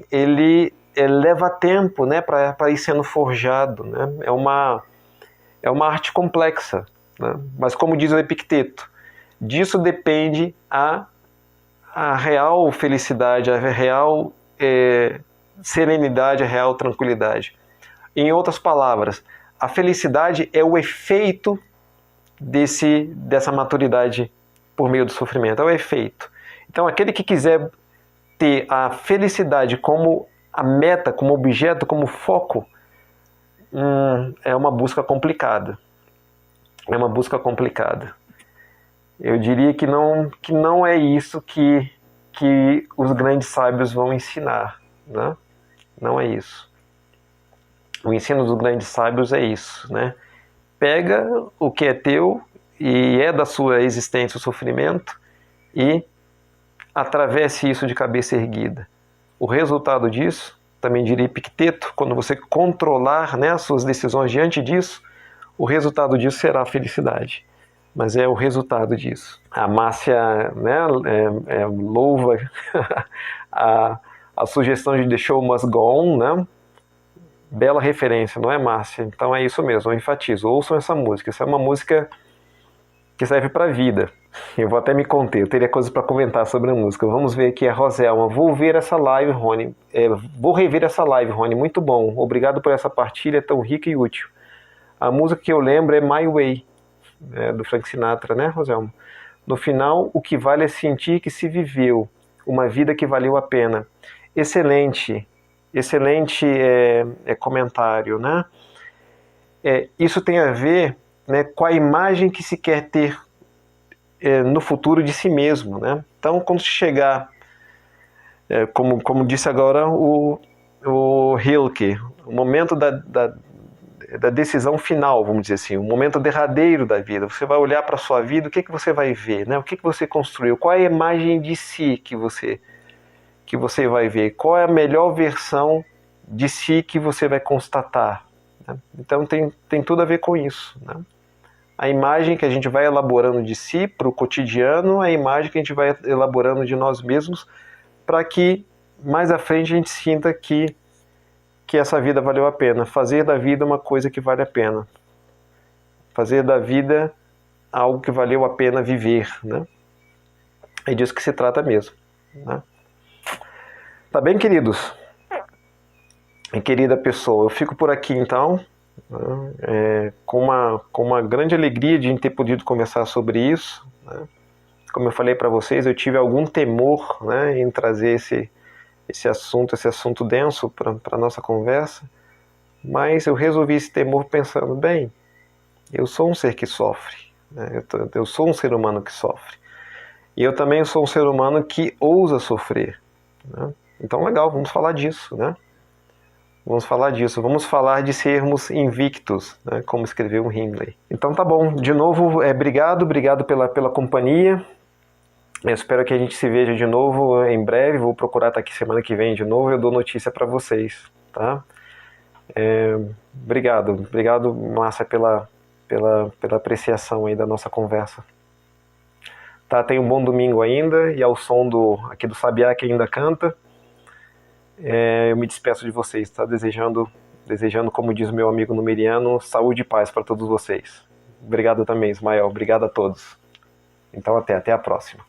leva tempo, né, para ir sendo forjado, né? É uma arte complexa, né? Mas como diz o Epicteto, disso depende a real felicidade, a real serenidade, a real tranquilidade. Em outras palavras, a felicidade é o efeito dessa maturidade por meio do sofrimento, é o efeito. Então aquele que quiser ter a felicidade como a meta, como objeto, como foco, é uma busca complicada. É uma busca complicada. Eu diria que não é isso que os grandes sábios vão ensinar, né? Não é isso. O ensino dos grandes sábios é isso, né? Pega o que é teu e é da sua existência o sofrimento e atravesse isso de cabeça erguida. O resultado disso, também diria Epicteto, quando você controlar, né, as suas decisões diante disso, o resultado disso será a felicidade. Mas é o resultado disso. A Márcia, né, louva a sugestão de The Show Must Go On, né? Bela referência, não é, Márcia? Então é isso mesmo, eu enfatizo. Ouçam essa música. Essa é uma música que serve para a vida. Eu vou até me conter, eu teria coisas para comentar sobre a música. Vamos ver aqui a Roselma. Vou ver essa live, Rony. Vou rever essa live, Rony. Muito bom. Obrigado por essa partilha tão rica e útil. A música que eu lembro é My Way, do Frank Sinatra, né, Roselma? No final, o que vale é sentir que se viveu uma vida que valeu a pena. Excelente comentário, né? Isso tem a ver, né, com a imagem que se quer ter no futuro de si mesmo, né? Então, quando se chegar, como disse agora o Rilke, o momento da decisão final, vamos dizer assim, o momento derradeiro da vida, você vai olhar para a sua vida, o que você vai ver, né? O que você construiu, qual é a imagem de si que você vai ver, qual é a melhor versão de si que você vai constatar, né? Então tem tudo a ver com isso, né? A imagem que a gente vai elaborando de si para o cotidiano, a imagem que a gente vai elaborando de nós mesmos, para que mais à frente a gente sinta que essa vida valeu a pena. Fazer da vida uma coisa que vale a pena. Fazer da vida algo que valeu a pena viver, né? É disso que se trata mesmo, né? Tá bem, queridos? E querida pessoa, eu fico por aqui então, né? Com uma grande alegria de ter podido conversar sobre isso, né? Como eu falei para vocês, eu tive algum temor, né, em trazer esse assunto denso para a nossa conversa, mas eu resolvi esse temor pensando, bem, eu sou um ser que sofre, né? Eu sou um ser humano que sofre, e eu também sou um ser humano que ousa sofrer, né? Então legal, vamos falar disso, né? Vamos falar disso. Vamos falar de sermos invictos, né, como escreveu o Hindley. Então tá bom. De novo, obrigado pela companhia. Eu espero que a gente se veja de novo em breve. Vou procurar estar aqui semana que vem de novo. Eu dou notícia para vocês, tá? Obrigado, Márcia, pela apreciação aí da nossa conversa. Tá, tenha um bom domingo ainda, e ao som aqui do Sabiá que ainda canta, eu me despeço de vocês, tá? Desejando, como diz o meu amigo numeriano, saúde e paz para todos vocês. Obrigado também, Ismael. Obrigado a todos. Então até a próxima.